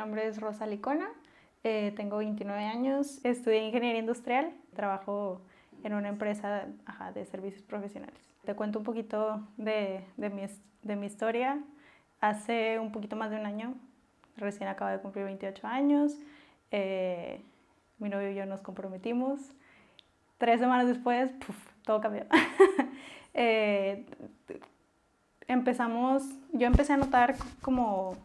nombre es Rosa Licona, tengo 29 años, estudié ingeniería industrial, trabajo en una empresa de servicios profesionales. Te cuento un poquito de mi historia. Hace un poquito más de un año, recién acabo de cumplir 28 años, mi novio y yo nos comprometimos. 3 semanas después, todo cambió. Yo empecé a notar como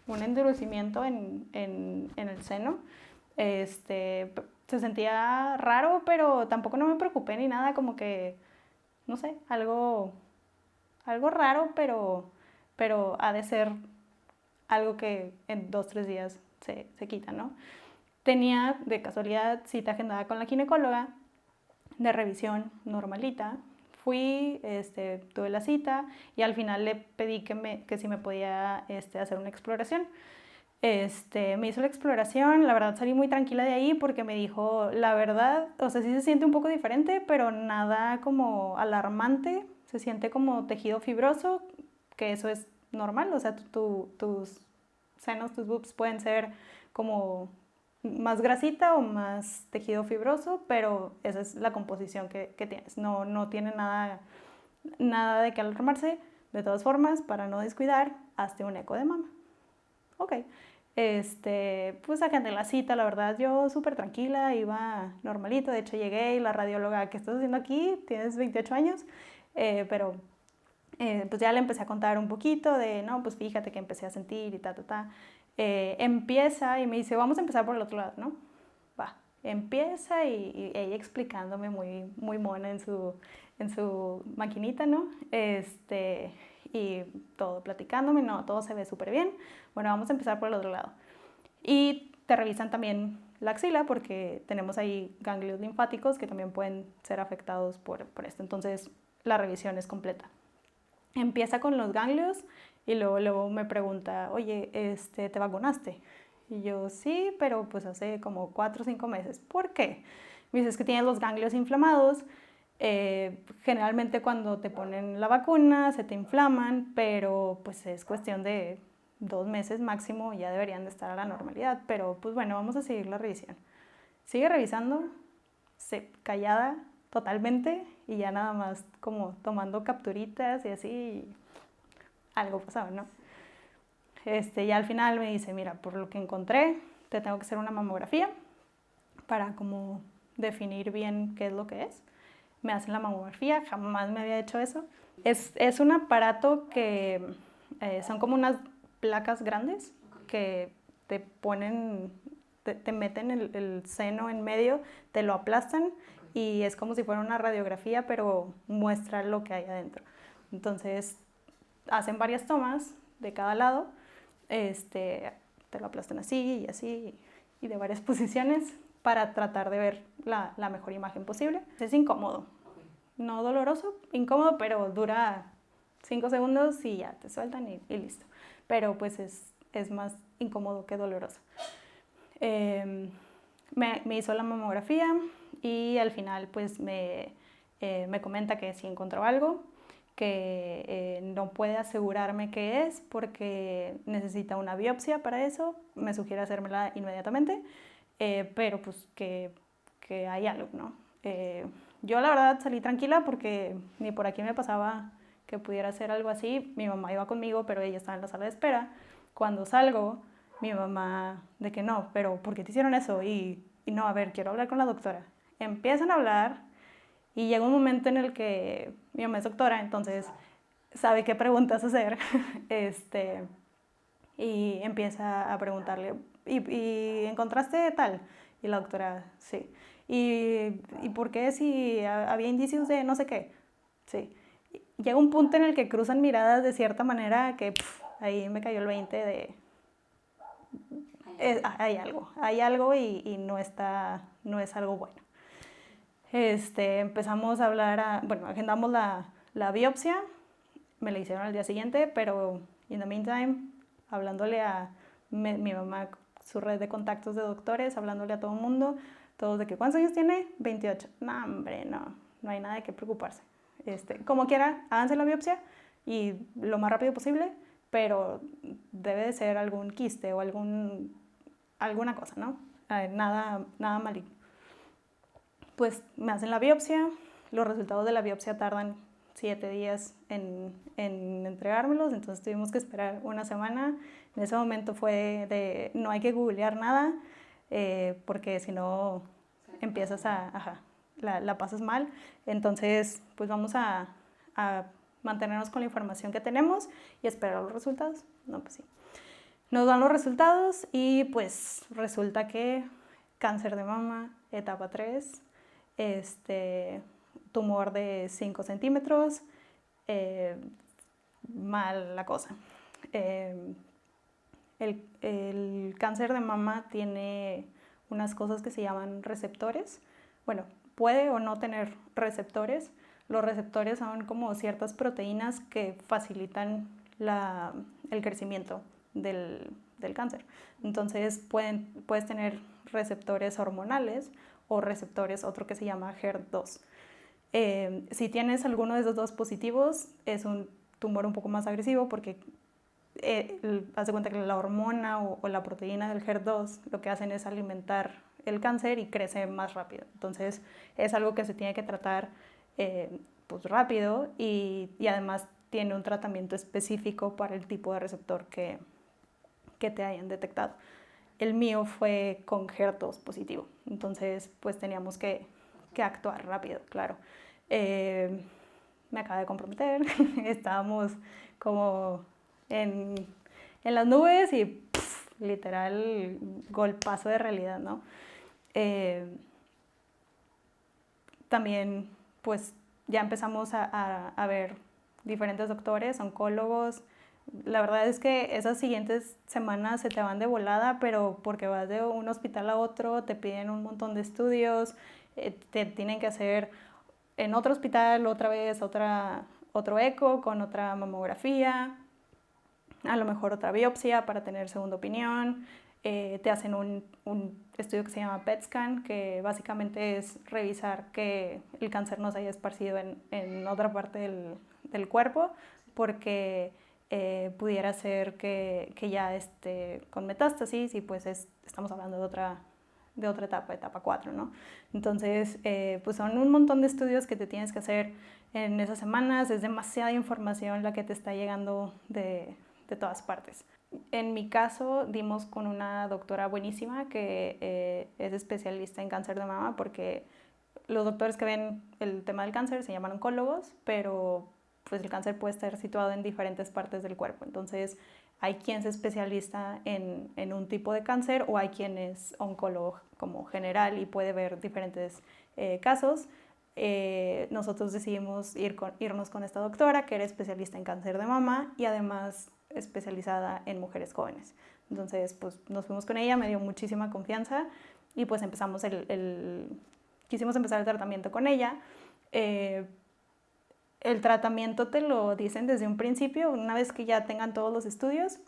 un endurecimiento en el seno. Se sentía raro, pero tampoco no me preocupé ni nada, como que, no sé, algo raro, pero ha de ser algo que en 2-3 días se quita, ¿no? Tenía de casualidad cita agendada con la ginecóloga de revisión normalita. Fui, tuve la cita y al final le pedí que si me podía hacer una exploración. Me hizo la exploración, la verdad salí muy tranquila de ahí porque me dijo, la verdad, o sea, sí se siente un poco diferente, pero nada como alarmante, se siente como tejido fibroso, que eso es normal, o sea, tus senos, tus boobs pueden ser como más grasita o más tejido fibroso, pero esa es la composición que tienes, no tiene nada de qué alarmarse. De todas formas, para no descuidar, hazte un eco de mama. Ok, pues agendé la cita, la verdad yo súper tranquila, iba normalito, de hecho llegué y la radióloga, ¿qué estás haciendo aquí? Tienes 28 años, pero pues ya le empecé a contar un poquito de, no, pues fíjate que empecé a sentir y empieza y me dice, vamos a empezar por el otro lado, ¿no? Va, empieza y ella explicándome muy mona en su maquinita, ¿no? Y todo platicándome, no, todo se ve súper bien. Bueno, vamos a empezar por el otro lado. Y te revisan también la axila porque tenemos ahí ganglios linfáticos que también pueden ser afectados por esto. Entonces, la revisión es completa. Empieza con los ganglios y luego me pregunta, oye, ¿te vacunaste? Y yo, sí, pero pues hace como 4 o 5 meses. ¿Por qué? Me dice, es que tienes los ganglios inflamados. Generalmente cuando te ponen la vacuna se te inflaman, pero pues es cuestión de 2 meses máximo, ya deberían de estar a la normalidad. Pero pues bueno, vamos a seguir la revisión. Sigue revisando, callada totalmente y ya nada más como tomando capturitas y así, algo pasaba, ¿no? Y al final me dice, mira, por lo que encontré, te tengo que hacer una mamografía para como definir bien qué es lo que es. Me hacen la mamografía, jamás me había hecho eso. Es un aparato que son como unas placas grandes que te ponen, te meten el seno en medio, te lo aplastan y es como si fuera una radiografía, pero muestra lo que hay adentro. Entonces, hacen varias tomas de cada lado, te lo aplastan así y así y de varias posiciones para tratar de ver la mejor imagen posible. Es incómodo, no doloroso, incómodo, pero dura 5 segundos y ya te sueltan y listo. Pero pues es más incómodo que doloroso. Me hizo la mamografía y al final pues me comenta que sí encontró algo, que no puede asegurarme qué es porque necesita una biopsia para eso, me sugiere hacérmela inmediatamente, pero pues que hay algo, ¿no? Yo la verdad salí tranquila porque ni por aquí me pasaba que pudiera ser algo así. Mi mamá iba conmigo, pero ella estaba en la sala de espera. Cuando salgo, mi mamá de que no, pero ¿por qué te hicieron eso? Y no, a ver, quiero hablar con la doctora. Empiezan a hablar y llega un momento en el que mi mamá es doctora, entonces sabe qué preguntas hacer. Y empieza a preguntarle, ¿y encontraste tal? Y la doctora, sí. ¿Y por qué si había indicios de no sé qué? Sí. Llega un punto en el que cruzan miradas de cierta manera que ahí me cayó el 20 de... hay algo y no es algo bueno. Empezamos a hablar, bueno, agendamos la biopsia, me la hicieron al día siguiente, pero in the meantime, hablándole a mi mamá, su red de contactos de doctores, hablándole a todo el mundo, todos de que, ¿cuántos años tiene? 28. No, hombre, no hay nada de qué preocuparse. Como quiera, háganse la biopsia y lo más rápido posible, pero debe de ser algún quiste o alguna cosa, ¿no? Nada maligno. Pues me hacen la biopsia, los resultados de la biopsia tardan 7 días en entregármelos, entonces tuvimos que esperar una semana. En ese momento fue de no hay que googlear nada, porque si no empiezas la pasas mal. Entonces, pues vamos a mantenernos con la información que tenemos y esperar los resultados. No, pues sí. Nos dan los resultados y pues resulta que cáncer de mama, etapa 3, tumor de 5 centímetros, mal la cosa. El cáncer de mama tiene unas cosas que se llaman receptores. Bueno, puede o no tener receptores. Los receptores son como ciertas proteínas que facilitan el crecimiento del cáncer. Entonces puedes tener receptores hormonales o receptores, otro que se llama HER2. Si tienes alguno de esos dos positivos, es un tumor un poco más agresivo porque haz de cuenta que la hormona o la proteína del HER2 lo que hacen es alimentar el cáncer y crece más rápido. Entonces es algo que se tiene que tratar pues rápido y además tiene un tratamiento específico para el tipo de receptor que te hayan detectado. El mío fue con HER2 positivo, entonces pues teníamos que actuar rápido, claro. Me acaba de comprometer, estábamos como en las nubes y pff, literal golpazo de realidad, ¿no? También pues ya empezamos a ver diferentes doctores, oncólogos. La verdad es que esas siguientes semanas se te van de volada, pero porque vas de un hospital a otro, te piden un montón de estudios, te tienen que hacer en otro hospital otra vez otro eco con otra mamografía, a lo mejor otra biopsia para tener segunda opinión. Te hacen un estudio que se llama PET scan, que básicamente es revisar que el cáncer no se haya esparcido en otra parte del cuerpo, porque pudiera ser que ya esté con metástasis y pues estamos hablando de otra etapa 4, ¿no? Entonces, pues son un montón de estudios que te tienes que hacer en esas semanas, es demasiada información la que te está llegando de todas partes. En mi caso dimos con una doctora buenísima que es especialista en cáncer de mama, porque los doctores que ven el tema del cáncer se llaman oncólogos, pero pues el cáncer puede estar situado en diferentes partes del cuerpo. Entonces hay quien es especialista en un tipo de cáncer o hay quien es oncólogo como general y puede ver diferentes casos. Nosotros decidimos irnos con esta doctora que era especialista en cáncer de mama y además especializada en mujeres jóvenes. Entonces, pues nos fuimos con ella, me dio muchísima confianza y pues empezamos quisimos empezar el tratamiento con ella. El tratamiento te lo dicen desde un principio, una vez que ya tengan todos los estudios,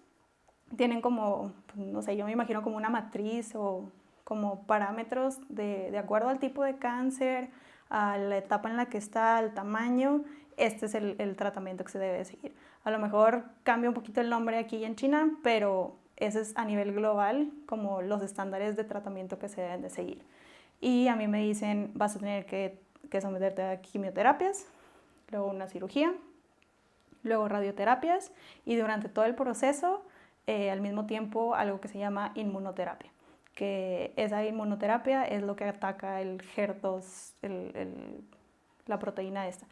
tienen como, no sé, yo me imagino como una matriz o como parámetros de acuerdo al tipo de cáncer, a la etapa en la que está, al tamaño, este es el tratamiento que se debe seguir. A lo mejor cambia un poquito el nombre aquí en China, pero ese es a nivel global como los estándares de tratamiento que se deben de seguir. Y a mí me dicen, vas a tener que someterte a quimioterapias, luego una cirugía, luego radioterapias y durante todo el proceso, al mismo tiempo, algo que se llama inmunoterapia, que esa inmunoterapia es lo que ataca el HER2, la proteína esta.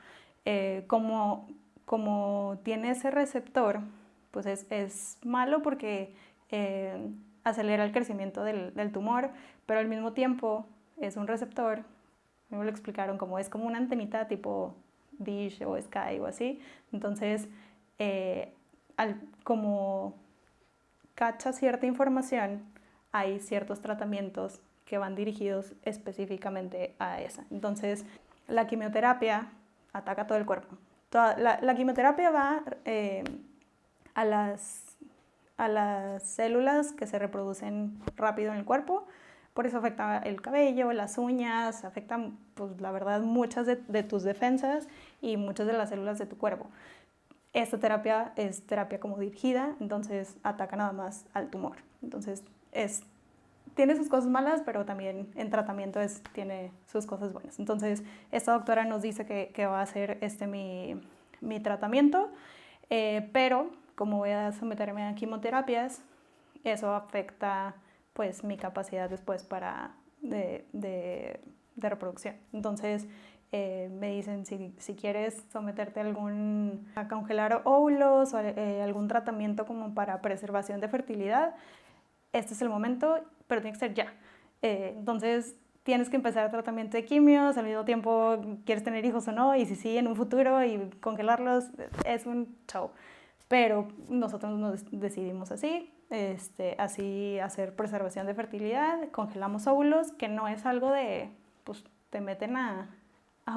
Como tiene ese receptor, pues es malo porque acelera el crecimiento del tumor, pero al mismo tiempo es un receptor, me lo explicaron, es como una antenita tipo Dish o Sky o así. Entonces, como cacha cierta información, hay ciertos tratamientos que van dirigidos específicamente a esa. Entonces, la quimioterapia ataca todo el cuerpo. La quimioterapia va a las células que se reproducen rápido en el cuerpo. Por eso afecta el cabello, las uñas, afecta, pues la verdad, muchas de tus defensas y muchas de las células de tu cuerpo. Esta terapia es terapia como dirigida, entonces ataca nada más al tumor. Entonces tiene sus cosas malas, pero también en tratamiento tiene sus cosas buenas. Entonces esta doctora nos dice que va a hacer mi tratamiento, pero como voy a someterme a quimioterapias, eso afecta pues mi capacidad después de reproducción. Entonces me dicen si quieres someterte a congelar óvulos o algún tratamiento como para preservación de fertilidad, este es el momento, pero tiene que ser ya. Entonces tienes que empezar el tratamiento de quimios, al mismo tiempo quieres tener hijos o no, y si sí en un futuro y congelarlos, es un show. Pero nosotros nos decidimos así hacer preservación de fertilidad, congelamos óvulos, que no es algo de, pues te meten a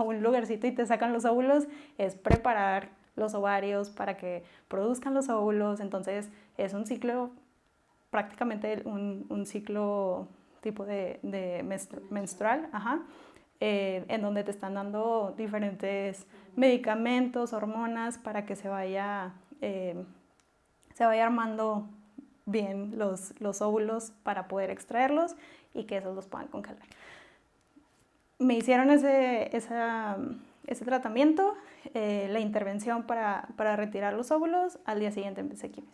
un lugarcito y te sacan los óvulos, es preparar los ovarios para que produzcan los óvulos, entonces es un ciclo, prácticamente un ciclo tipo de menstrual, en donde te están dando diferentes medicamentos, hormonas para que se vaya armando bien los óvulos para poder extraerlos y que esos los puedan congelar. Me hicieron ese tratamiento, la intervención para retirar los óvulos, al día siguiente empecé quimios.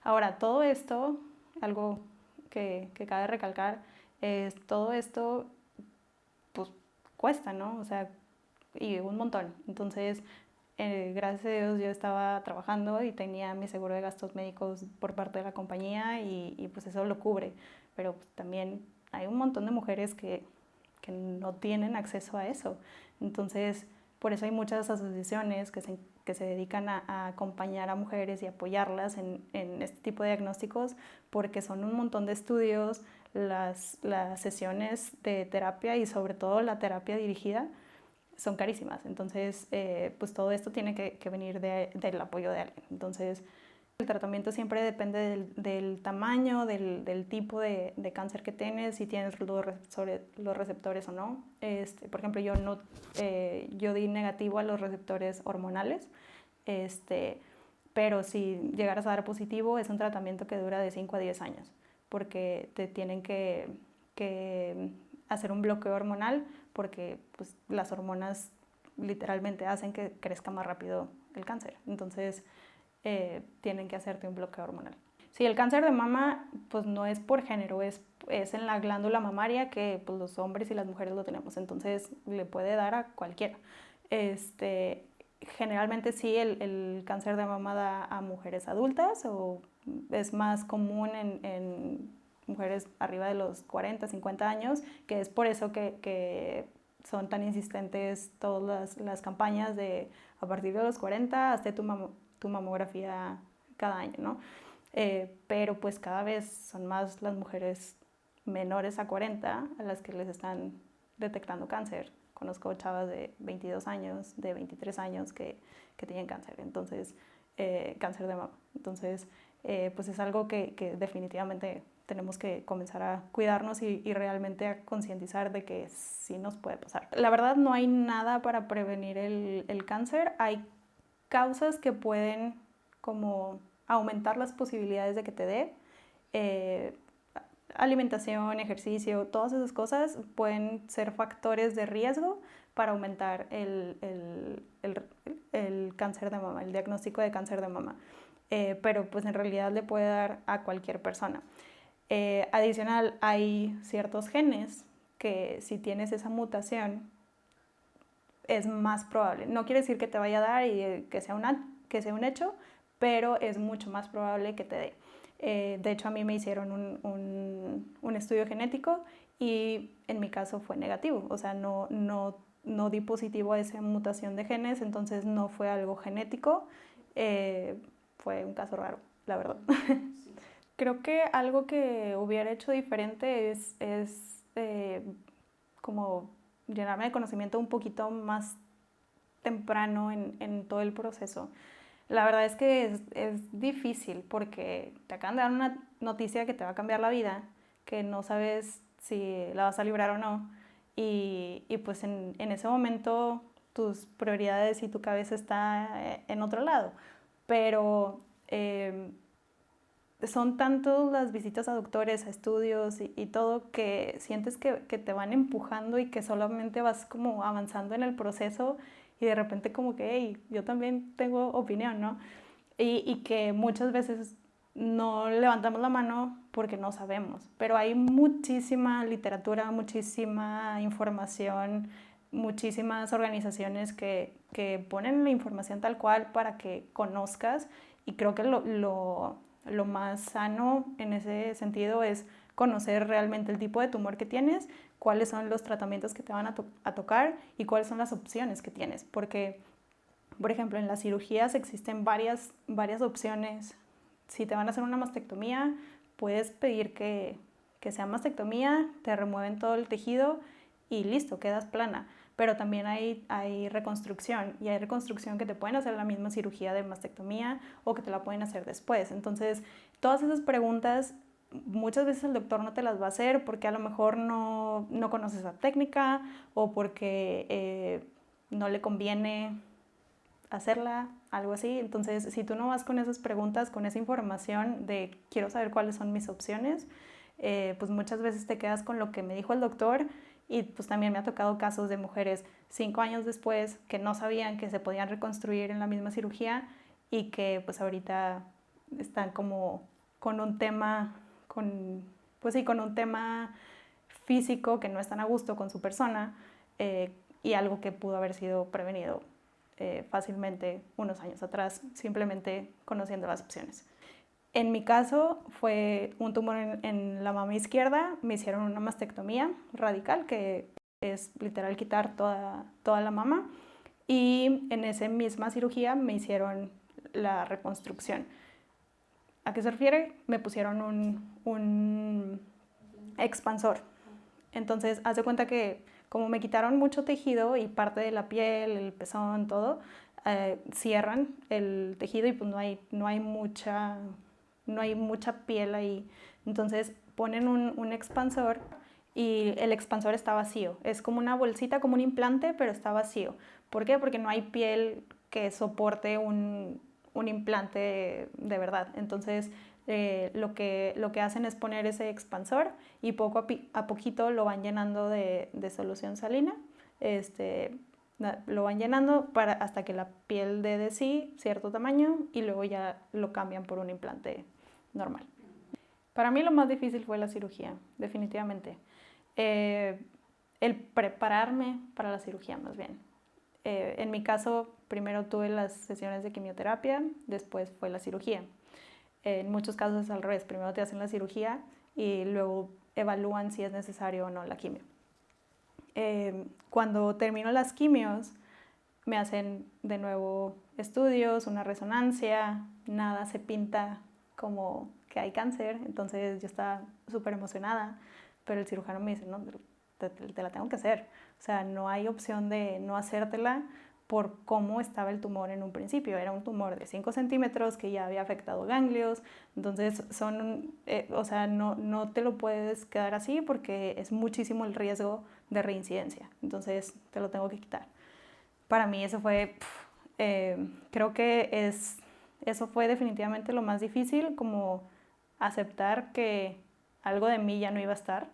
Ahora, todo esto, algo que cabe recalcar, es todo esto pues cuesta, ¿no? O sea, y un montón. Entonces, gracias a Dios yo estaba trabajando y tenía mi seguro de gastos médicos por parte de la compañía y pues eso lo cubre. Pero pues, también hay un montón de mujeres que no tienen acceso a eso. Entonces, por eso hay muchas asociaciones que se dedican a acompañar a mujeres y apoyarlas en este tipo de diagnósticos, porque son un montón de estudios, las sesiones de terapia y sobre todo la terapia dirigida son carísimas. Entonces, pues todo esto tiene que venir del apoyo de alguien. Entonces, el tratamiento siempre depende del tamaño, del tipo de cáncer que tienes, si tienes los receptores o no. Por ejemplo, yo di negativo a los receptores hormonales, pero si llegaras a dar positivo es un tratamiento que dura de 5 a 10 años, porque te tienen que hacer un bloqueo hormonal, porque pues, las hormonas literalmente hacen que crezca más rápido el cáncer. Entonces, tienen que hacerte un bloqueo hormonal. Sí, el cáncer de mama pues no es por género, es en la glándula mamaria que pues, los hombres y las mujeres lo tenemos, entonces le puede dar a cualquiera. Generalmente sí, el cáncer de mama da a mujeres adultas o es más común en mujeres arriba de los 40, 50 años, que es por eso que son tan insistentes todas las campañas de a partir de los 40 hasta tu mamografía cada año, ¿no? Pero pues cada vez son más las mujeres menores a 40 a las que les están detectando cáncer. Conozco chavas de 22 años, de 23 años que tienen cáncer, entonces, cáncer de mama. Entonces, pues es algo que definitivamente tenemos que comenzar a cuidarnos y realmente a concientizar de que sí nos puede pasar. La verdad no hay nada para prevenir el cáncer. Hay causas que pueden como aumentar las posibilidades de que te dé. Alimentación, ejercicio, todas esas cosas pueden ser factores de riesgo para aumentar el cáncer de mama, el diagnóstico de cáncer de mama. Pero pues en realidad le puede dar a cualquier persona. Adicional, hay ciertos genes que si tienes esa mutación es más probable. No quiere decir que te vaya a dar y que sea un hecho, pero es mucho más probable que te dé. De hecho, a mí me hicieron un estudio genético y en mi caso fue negativo. O sea, no di positivo a esa mutación de genes, entonces no fue algo genético. Fue un caso raro, la verdad. Creo que algo que hubiera hecho diferente es como llenarme de conocimiento un poquito más temprano en todo el proceso. La verdad es que es difícil porque te acaban de dar una noticia que te va a cambiar la vida, que no sabes si la vas a librar o no. Y pues en ese momento tus prioridades y tu cabeza está en otro lado. Pero son tanto las visitas a doctores, a estudios y todo, que sientes que te van empujando y que solamente vas como avanzando en el proceso y de repente como que, hey, yo también tengo opinión, ¿no? Y que muchas veces no levantamos la mano porque no sabemos, pero hay muchísima literatura, muchísima información, muchísimas organizaciones que ponen la información tal cual para que conozcas, y creo que lo más sano en ese sentido es conocer realmente el tipo de tumor que tienes, cuáles son los tratamientos que te van a tocar y cuáles son las opciones que tienes, porque por ejemplo, en las cirugías existen varias opciones. Si te van a hacer una mastectomía, puedes pedir que sea mastectomía, te remueven todo el tejido y listo, quedas plana. Pero también hay reconstrucción, y hay reconstrucción que te pueden hacer la misma cirugía de mastectomía o que te la pueden hacer después. Entonces, todas esas preguntas muchas veces el doctor no te las va a hacer porque a lo mejor no conoces la técnica, o porque no le conviene hacerla, algo así. Entonces, si tú no vas con esas preguntas, con esa información de quiero saber cuáles son mis opciones, pues muchas veces te quedas con lo que me dijo el doctor. Y pues también me ha tocado casos de mujeres 5 años después que no sabían que se podían reconstruir en la misma cirugía, y que pues ahorita están como con un tema, pues sí, con un tema físico que no están a gusto con su persona, y algo que pudo haber sido prevenido fácilmente unos años atrás, simplemente conociendo las opciones. En mi caso fue un tumor en la mama izquierda, me hicieron una mastectomía radical, que es literal quitar toda la mama, y en esa misma cirugía me hicieron la reconstrucción. ¿A qué se refiere? Me pusieron un expansor. Entonces, haz de cuenta que como me quitaron mucho tejido y parte de la piel, el pezón, todo, cierran el tejido y pues no hay mucha piel ahí. Entonces ponen un expansor, y el expansor está vacío. Es como una bolsita, como un implante, pero está vacío. ¿Por qué? Porque no hay piel que soporte un implante de verdad. Entonces lo que hacen es poner ese expansor, y poco a poquito lo van llenando de solución salina. Lo van llenando hasta que la piel dé de sí cierto tamaño, y luego ya lo cambian por un implante normal. Para mí lo más difícil fue la cirugía, definitivamente. El prepararme para la cirugía, más bien. En mi caso, primero tuve las sesiones de quimioterapia, después fue la cirugía. En muchos casos es al revés, primero te hacen la cirugía y luego evalúan si es necesario o no la quimio. Cuando termino las quimios, me hacen de nuevo estudios, una resonancia, nada se pinta como que hay cáncer, entonces yo estaba súper emocionada, pero el cirujano me dice, no, te la tengo que hacer, o sea, no hay opción de no hacértela por cómo estaba el tumor en un principio. Era un tumor de 5 centímetros que ya había afectado ganglios, entonces o sea, no te lo puedes quedar así porque es muchísimo el riesgo de reincidencia, entonces te lo tengo que quitar. Para mí eso fue, creo que eso fue definitivamente lo más difícil, como aceptar que algo de mí ya no iba a estar.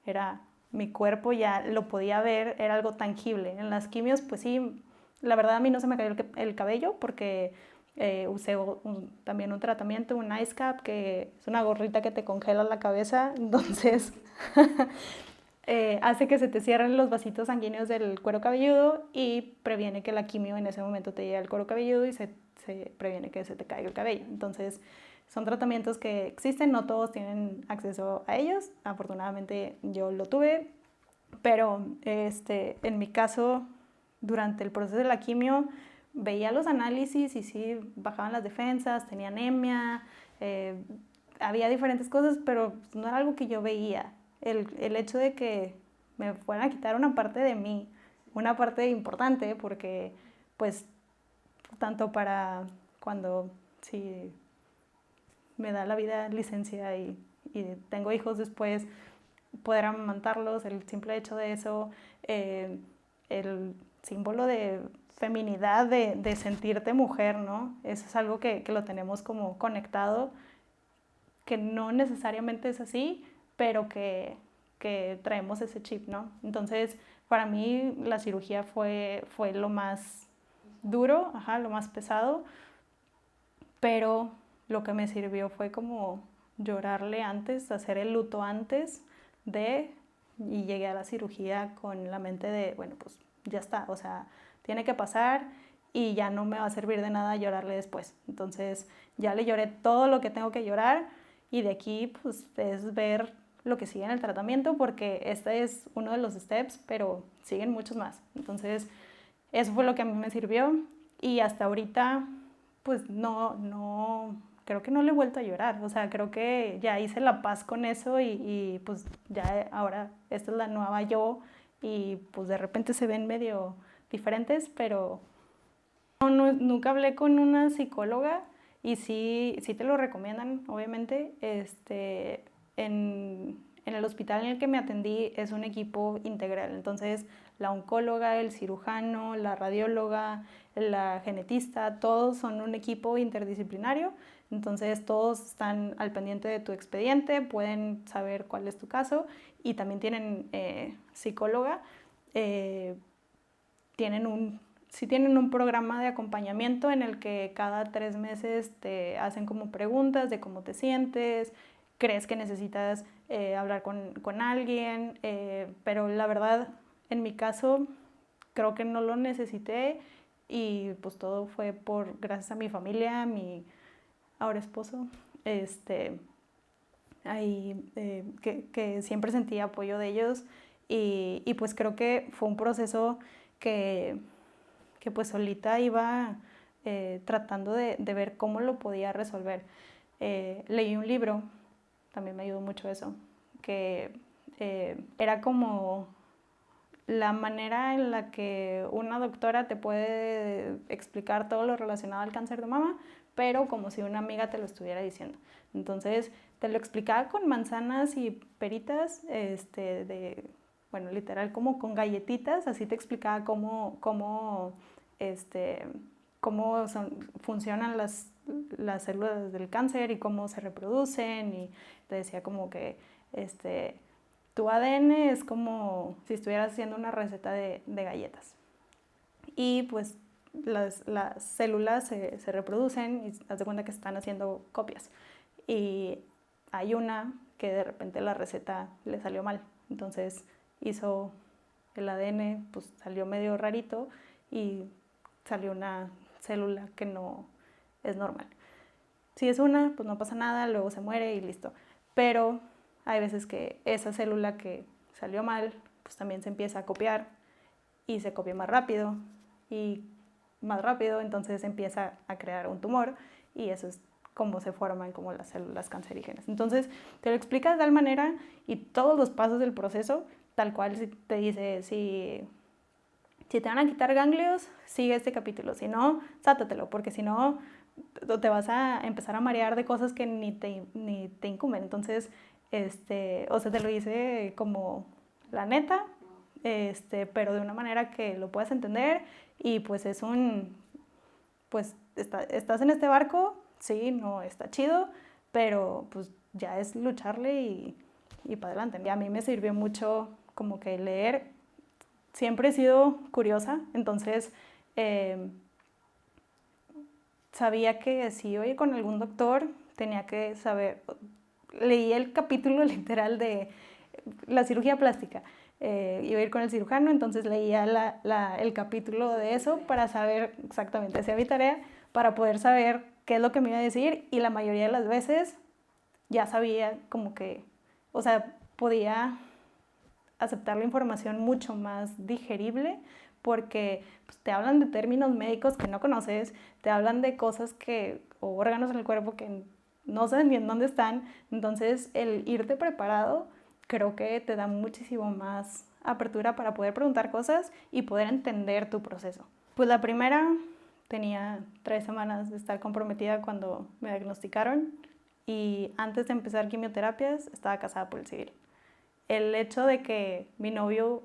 Era mi cuerpo, ya lo podía ver, era algo tangible. En las quimios, pues sí, la verdad a mí no se me cayó el cabello porque usé también un tratamiento, un ice cap, que es una gorrita que te congela la cabeza, entonces hace que se te cierren los vasitos sanguíneos del cuero cabelludo y previene que la quimio en ese momento te llegue al cuero cabelludo y se previene que se te caiga el cabello. Entonces son tratamientos que existen, no todos tienen acceso a ellos, afortunadamente yo lo tuve, pero en mi caso, durante el proceso de la quimio, veía los análisis y sí, bajaban las defensas, tenía anemia, había diferentes cosas, pero no era algo que yo veía. El hecho de que me fueran a quitar una parte de mí, una parte importante, porque pues tanto para cuando si me da la vida licencia y tengo hijos después, poder amamantarlos, el simple hecho de eso, el símbolo de feminidad, de sentirte mujer, ¿no? Eso es algo que lo tenemos como conectado, que no necesariamente es así, pero que traemos ese chip, ¿no? Entonces, para mí la cirugía fue lo más duro, lo más pesado, pero lo que me sirvió fue como llorarle antes, hacer el luto antes y llegué a la cirugía con la mente de, bueno, pues ya está, o sea, tiene que pasar y ya no me va a servir de nada llorarle después. Entonces ya le lloré todo lo que tengo que llorar y de aquí pues es ver lo que sigue en el tratamiento, porque este es uno de los steps, pero siguen muchos más. Entonces eso fue lo que a mí me sirvió y hasta ahorita pues no, creo que no le he vuelto a llorar. O sea, creo que ya hice la paz con eso y pues ya ahora esta es la nueva yo y pues de repente se ven medio diferentes, pero nunca hablé con una psicóloga y sí te lo recomiendan, obviamente. En el hospital en el que me atendí es un equipo integral, entonces la oncóloga, el cirujano, la radióloga, la genetista, todos son un equipo interdisciplinario, entonces todos están al pendiente de tu expediente, pueden saber cuál es tu caso y también tienen psicóloga, tienen un programa de acompañamiento en el que cada 3 meses te hacen como preguntas de cómo te sientes, crees que necesitas hablar con alguien, pero la verdad, en mi caso, creo que no lo necesité y pues todo fue gracias a mi familia, a mi ahora esposo, que siempre sentí apoyo de ellos y pues creo que fue un proceso que pues solita iba tratando de ver cómo lo podía resolver. Leí un libro, también me ayudó mucho eso, que era como la manera en la que una doctora te puede explicar todo lo relacionado al cáncer de mama, pero como si una amiga te lo estuviera diciendo. Entonces te lo explicaba con manzanas y peritas, bueno, literal como con galletitas, así te explicaba cómo funcionan las células del cáncer y cómo se reproducen, y te decía como que tu ADN es como si estuvieras haciendo una receta de galletas. Y pues las células se reproducen y haz de cuenta que están haciendo copias. Y hay una que de repente la receta le salió mal. Entonces hizo el ADN, pues salió medio rarito y salió una célula que no es normal. Si es una, pues no pasa nada, luego se muere y listo. Pero hay veces que esa célula que salió mal, pues también se empieza a copiar y se copia más rápido y más rápido, entonces empieza a crear un tumor y eso es cómo se forman como las células cancerígenas. Entonces te lo explica de tal manera y todos los pasos del proceso, tal cual si te dice, si te van a quitar ganglios, sigue este capítulo, si no, sátatelo, porque si no te vas a empezar a marear de cosas que ni te incumben. Entonces, o sea, te lo dice como la neta, pero de una manera que lo puedas entender y pues pues estás en este barco, sí, no está chido, pero pues ya es lucharle y para adelante. Y a mí me sirvió mucho como que leer, siempre he sido curiosa, entonces sabía que si iba a ir con algún doctor tenía que saber, leí el capítulo literal de la cirugía plástica, iba a ir con el cirujano, entonces leía el capítulo de eso para saber exactamente, hacía mi tarea para poder saber qué es lo que me iba a decir y la mayoría de las veces ya sabía como que, o sea, podía aceptar la información mucho más digerible porque pues, te hablan de términos médicos que no conoces, te hablan de cosas o órganos en el cuerpo que no sabes ni en dónde están, entonces el irte preparado creo que te da muchísimo más apertura para poder preguntar cosas y poder entender tu proceso. Pues la primera, tenía 3 semanas de estar comprometida cuando me diagnosticaron y antes de empezar quimioterapias estaba casada por el civil. El hecho de que mi novio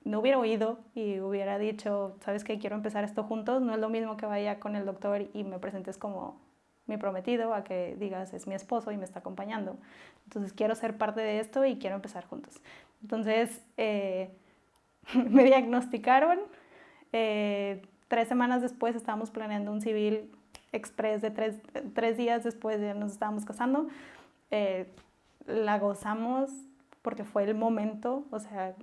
no hubiera oído y hubiera dicho, ¿sabes qué? Quiero empezar esto juntos. No es lo mismo que vaya con el doctor y me presentes como mi prometido, a que digas, es mi esposo y me está acompañando. Entonces quiero ser parte de esto y quiero empezar juntos. Entonces me diagnosticaron. 3 semanas después estábamos planeando un civil express de 3 días después de nos estábamos casando. La gozamos porque fue el momento, o sea,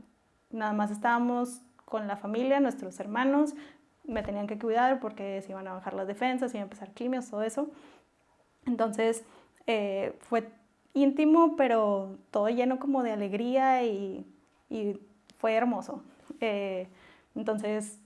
nada más estábamos con la familia, nuestros hermanos, me tenían que cuidar porque se iban a bajar las defensas, iban a empezar quimios, todo eso. Entonces fue íntimo, pero todo lleno como de alegría y fue hermoso. Entonces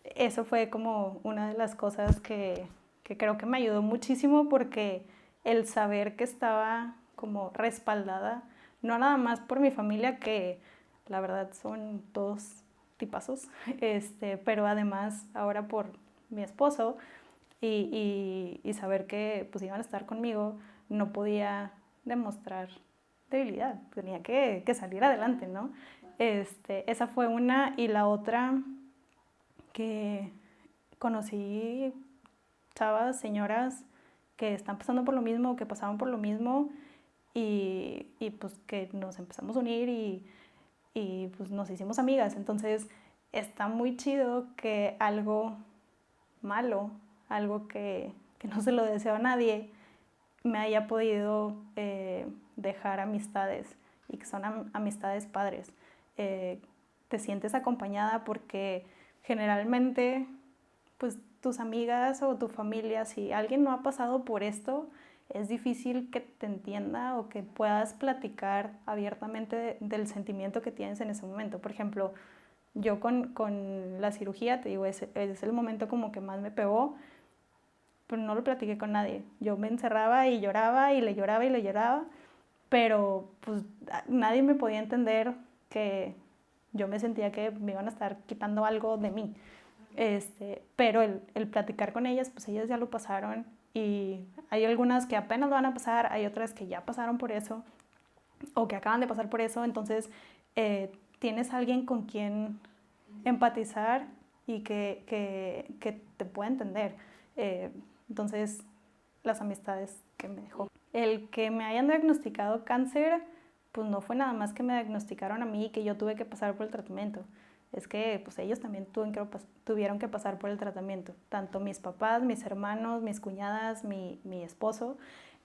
eso fue como una de las cosas que creo que me ayudó muchísimo, porque el saber que estaba como respaldada, no nada más por mi familia, que la verdad son todos tipazos, pero además ahora por mi esposo, y saber que pues iban a estar conmigo, no podía demostrar debilidad, tenía que salir adelante, ¿no? Esa fue una. Y la otra, que conocí chavas, señoras que están pasando por lo mismo, que pasaban por lo mismo, y pues que nos empezamos a unir y pues nos hicimos amigas. Entonces está muy chido que algo malo, algo que no se lo deseo a nadie, me haya podido dejar amistades, y que son amistades padres. Te sientes acompañada porque generalmente pues tus amigas o tu familia, si alguien no ha pasado por esto, es difícil que te entienda o que puedas platicar abiertamente del sentimiento que tienes en ese momento. Por ejemplo, yo con la cirugía, te digo, es el momento como que más me pegó, pero no lo platiqué con nadie. Yo me encerraba y lloraba y le lloraba y le lloraba, pero pues nadie me podía entender que yo me sentía que me iban a estar quitando algo de mí. Pero el platicar con ellas, pues ellas ya lo pasaron, y hay algunas que apenas lo van a pasar, hay otras que ya pasaron por eso o que acaban de pasar por eso. Entonces tienes a alguien con quien empatizar y que te pueda entender. Entonces, las amistades que me dejó. El que me hayan diagnosticado cáncer, pues no fue nada más que me diagnosticaron a mí y que yo tuve que pasar por el tratamiento. Es que pues ellos también tuvieron que pasar por el tratamiento. Tanto mis papás, mis hermanos, mis cuñadas, mi esposo.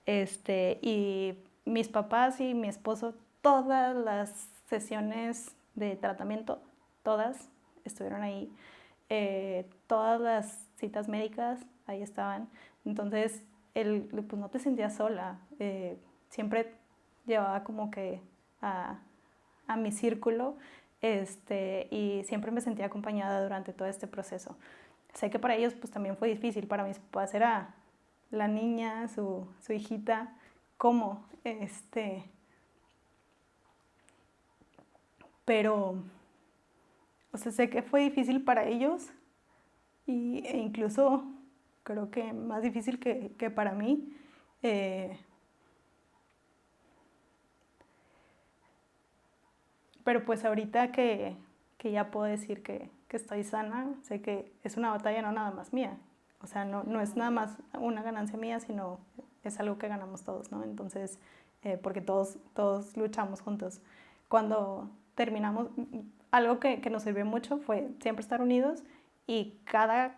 Y mis papás y mi esposo, todas las sesiones de tratamiento, todas estuvieron ahí. Todas las citas médicas, ahí estaban. Entonces, pues no te sentías sola. Siempre llevaba como que a mi círculo, y siempre me sentía acompañada durante todo este proceso. Sé que para ellos pues también fue difícil. Para mis papás era la niña, su hijita, ¿cómo? Pero, o sea, sé que fue difícil para ellos, e incluso creo que más difícil que para mí. Pero pues ahorita que ya puedo decir que estoy sana, sé que es una batalla no nada más mía. O sea, no es nada más una ganancia mía, sino es algo que ganamos todos, ¿no? Entonces, porque todos luchamos juntos. Cuando terminamos, algo que nos sirvió mucho fue siempre estar unidos, y cada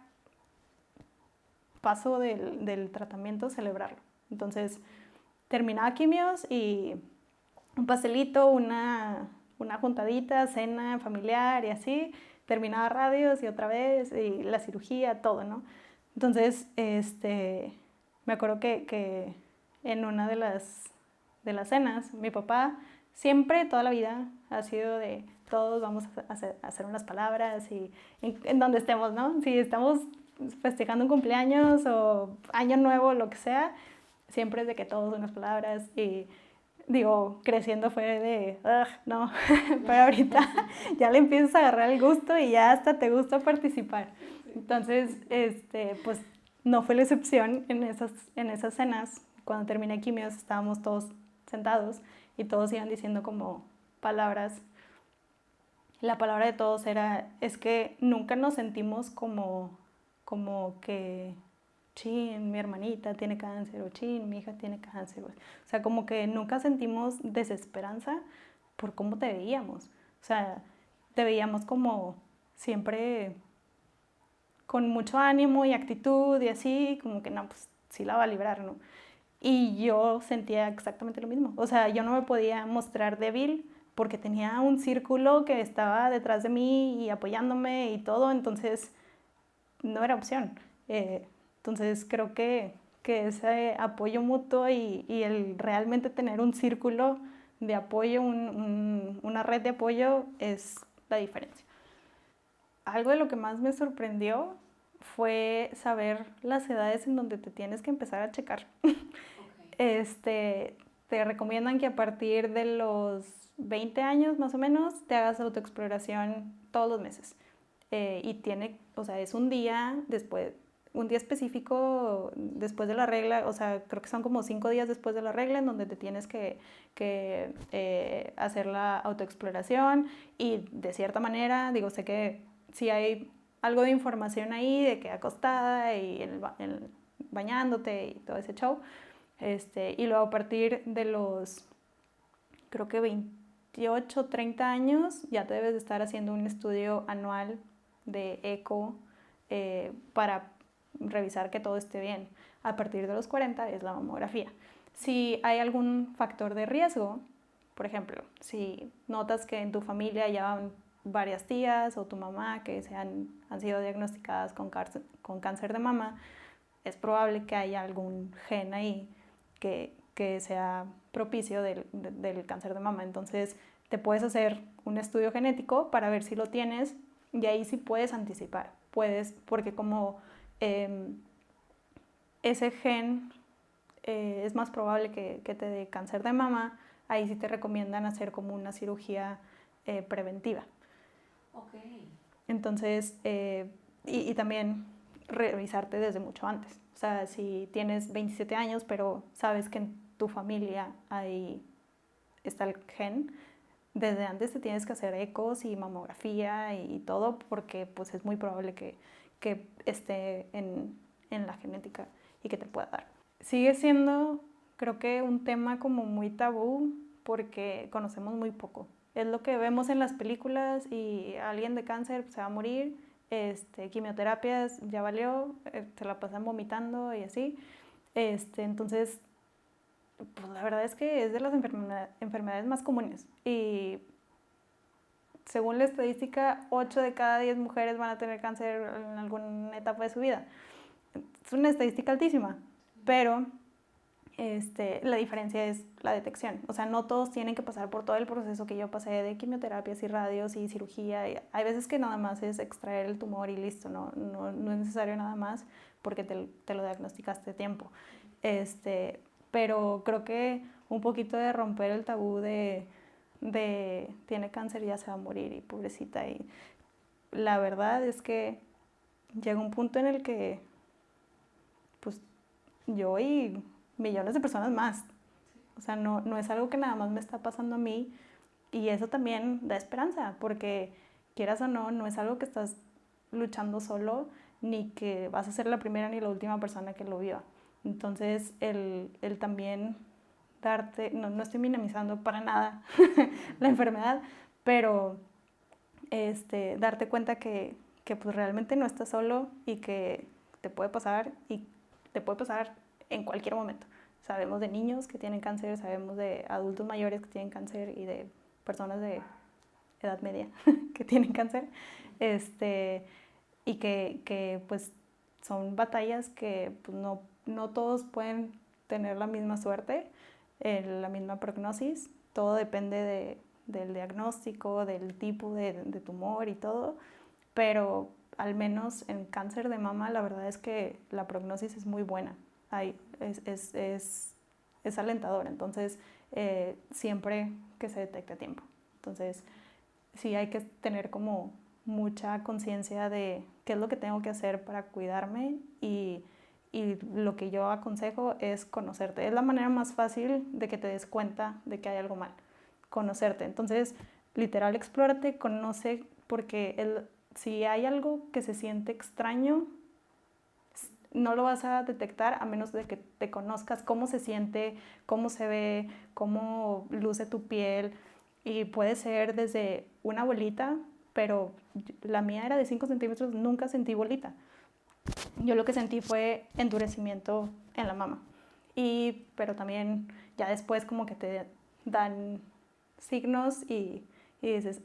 paso del tratamiento celebrarlo. Entonces, terminaba quimios y un pastelito, una juntadita, cena familiar y así, terminaba radios y otra vez, y la cirugía, todo, ¿no? Entonces, me acuerdo que en una de las cenas, mi papá siempre, toda la vida, ha sido de todos vamos a hacer unas palabras, y en donde estemos, ¿no? Si estamos festejando un cumpleaños o año nuevo, lo que sea, siempre es de que todos unas palabras. Y digo, creciendo fue de, no, pero ahorita ya le empiezas a agarrar el gusto y ya hasta te gusta participar. Entonces, pues no fue la excepción en esas cenas. Cuando terminé quimios estábamos todos sentados y todos iban diciendo como palabras La palabra de todos es que nunca nos sentimos como que, chin, mi hermanita tiene cáncer, o chin, mi hija tiene cáncer. O sea, como que nunca sentimos desesperanza por cómo te veíamos. O sea, te veíamos como siempre con mucho ánimo y actitud y así, como que no, pues sí la va a librar, ¿no? Y yo sentía exactamente lo mismo. O sea, yo no me podía mostrar débil porque tenía un círculo que estaba detrás de mí y apoyándome y todo, entonces no era opción. Entonces creo que ese apoyo mutuo y el realmente tener un círculo de apoyo, una red de apoyo es la diferencia. Algo de lo que más me sorprendió fue saber las edades en donde te tienes que empezar a checar. Te recomiendan que a partir de los 20 años más o menos te hagas autoexploración todos los meses. Y o sea, es un día después, un día específico después de la regla, o sea, creo que son como 5 días después de la regla en donde te tienes que hacer la autoexploración y de cierta manera, digo, sé que si hay algo de información ahí de que acostada y bañándote y todo ese show, y luego a partir de los, creo que 28, 30 años, ya te debes de estar haciendo un estudio anual de eco para revisar que todo esté bien. A partir de los 40 es la mamografía. Si hay algún factor de riesgo, por ejemplo, si notas que en tu familia ya van varias tías o tu mamá que han sido diagnosticadas con cáncer de mama, es probable que haya algún gen ahí que sea propicio del cáncer de mama. Entonces te puedes hacer un estudio genético para ver si lo tienes y ahí sí puedes anticipar. Puedes, porque como ese gen es más probable que te dé cáncer de mama, ahí sí te recomiendan hacer como una cirugía preventiva. Okay. Entonces, y también revisarte desde mucho antes. O sea, si tienes 27 años, pero sabes que en tu familia ahí está el gen, desde antes te tienes que hacer ecos y mamografía y todo porque pues es muy probable que esté en la genética y que te pueda dar. Sigue siendo, creo que un tema como muy tabú porque conocemos muy poco. Es lo que vemos en las películas y alguien de cáncer se va a morir, quimioterapias ya valió, se la pasan vomitando y así. Entonces, pues la verdad es que es de las enfermedades más comunes y según la estadística, 8 de cada 10 mujeres van a tener cáncer en alguna etapa de su vida. Es una estadística altísima, pero la diferencia es la detección. O sea, no todos tienen que pasar por todo el proceso que yo pasé de quimioterapias y radios y cirugía. Y hay veces que nada más es extraer el tumor y listo, no es necesario nada más porque te lo diagnosticaste a tiempo. Pero creo que un poquito de romper el tabú de tiene cáncer y ya se va a morir y pobrecita. Y la verdad es que llega un punto en el que pues yo y millones de personas más. O sea, no es algo que nada más me está pasando a mí y eso también da esperanza porque quieras o no, no es algo que estás luchando solo ni que vas a ser la primera ni la última persona que lo viva. Entonces, el también darte, no estoy minimizando para nada la enfermedad, pero darte cuenta que pues realmente no estás solo y que te puede pasar y te puede pasar en cualquier momento. Sabemos de niños que tienen cáncer, sabemos de adultos mayores que tienen cáncer y de personas de edad media que tienen cáncer. Y que pues son batallas que pues, no todos pueden tener la misma suerte, la misma prognosis. Todo depende del diagnóstico, del tipo de tumor y todo. Pero al menos en cáncer de mama la verdad es que la prognosis es muy buena. Es alentador, entonces siempre que se detecte a tiempo. Entonces sí hay que tener como mucha conciencia de qué es lo que tengo que hacer para cuidarme y lo que yo aconsejo es conocerte. Es la manera más fácil de que te des cuenta de que hay algo mal, conocerte. Entonces, literal, explórate, conoce, porque si hay algo que se siente extraño, no lo vas a detectar a menos de que te conozcas cómo se siente, cómo se ve, cómo luce tu piel. Y puede ser desde una bolita, pero la mía era de 5 centímetros, nunca sentí bolita. Yo lo que sentí fue endurecimiento en la mama. Pero también ya después como que te dan signos y dices,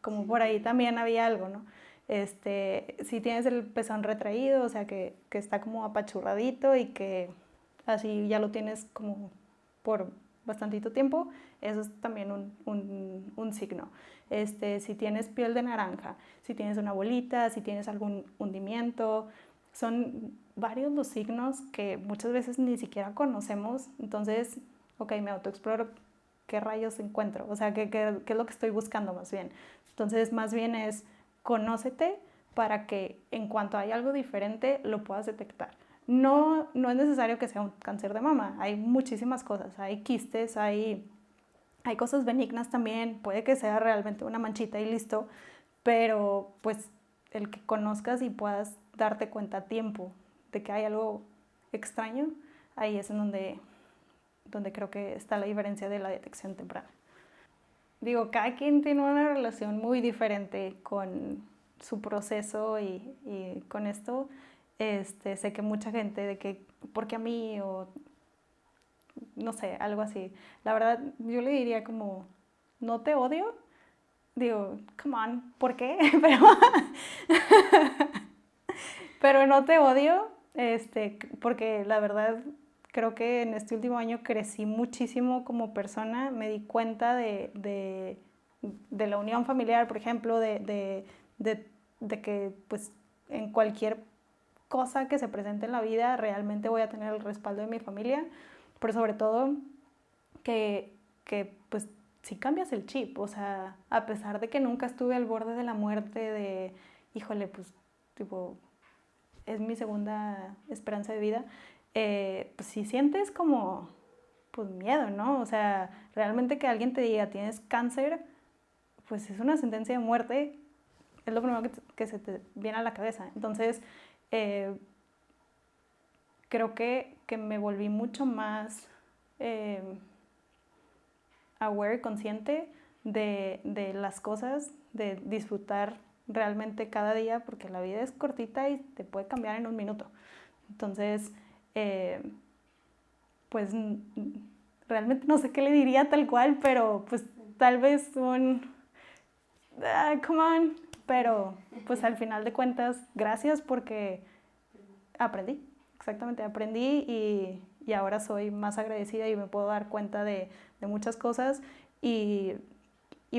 como por ahí también había algo, ¿no? Si tienes el pezón retraído, o sea, que está como apachurradito y que así ya lo tienes como por bastantito tiempo, eso es también un signo. Si tienes piel de naranja, si tienes una bolita, si tienes algún hundimiento, son varios los signos que muchas veces ni siquiera conocemos. Entonces, ok, me autoexploro, ¿qué rayos encuentro? O sea, ¿qué es lo que estoy buscando más bien? Entonces, más bien es conócete para que en cuanto hay algo diferente lo puedas detectar. No es necesario que sea un cáncer de mama, hay muchísimas cosas, hay quistes, hay cosas benignas también, puede que sea realmente una manchita y listo, pero pues el que conozcas y puedas darte cuenta a tiempo de que hay algo extraño, ahí es en donde creo que está la diferencia de la detección temprana. Digo, cada quien tiene una relación muy diferente con su proceso y con esto. Sé que mucha gente de que, ¿por qué a mí? O no sé, algo así. La verdad, yo le diría como, no te odio. Digo, come on, ¿por qué? Pero no te odio, porque la verdad creo que en este último año crecí muchísimo como persona, me di cuenta de la unión familiar, por ejemplo, de que pues en cualquier cosa que se presente en la vida realmente voy a tener el respaldo de mi familia, pero sobre todo que pues sí cambias el chip, o sea, a pesar de que nunca estuve al borde de la muerte, híjole, pues tipo, es mi segunda esperanza de vida, pues sí sientes como, pues miedo, ¿no? O sea, realmente que alguien te diga tienes cáncer, pues es una sentencia de muerte, es lo primero que se te viene a la cabeza. Entonces, creo que me volví mucho más aware, consciente de las cosas, de disfrutar realmente cada día, porque la vida es cortita y te puede cambiar en un minuto. Entonces, pues realmente no sé qué le diría tal cual, pero pues tal vez come on, pero pues al final de cuentas, gracias porque aprendí, exactamente, aprendí y ahora soy más agradecida y me puedo dar cuenta de muchas cosas y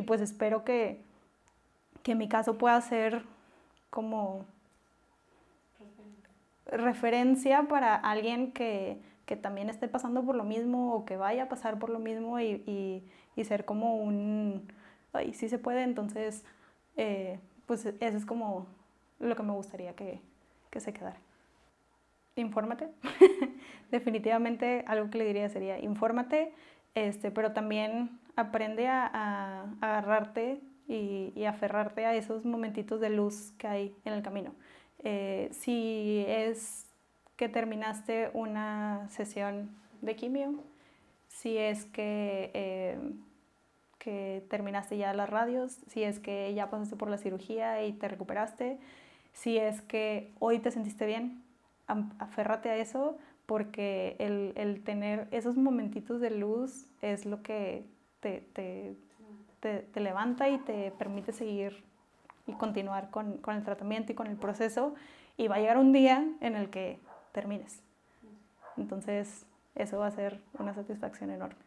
pues espero que mi caso pueda ser como referencia para alguien que también esté pasando por lo mismo o que vaya a pasar por lo mismo y ser como ay, sí se puede, entonces pues eso es como lo que me gustaría que se quedara. Infórmate. Definitivamente algo que le diría sería infórmate, pero también aprende a agarrarte y aferrarte a esos momentitos de luz que hay en el camino. Si es que terminaste una sesión de quimio, si es que terminaste ya las radios, si es que ya pasaste por la cirugía y te recuperaste, si es que hoy te sentiste bien, aférrate a eso porque el tener esos momentitos de luz es lo que te levanta y te permite seguir y continuar con el tratamiento y con el proceso y va a llegar un día en el que termines. Entonces eso va a ser una satisfacción enorme.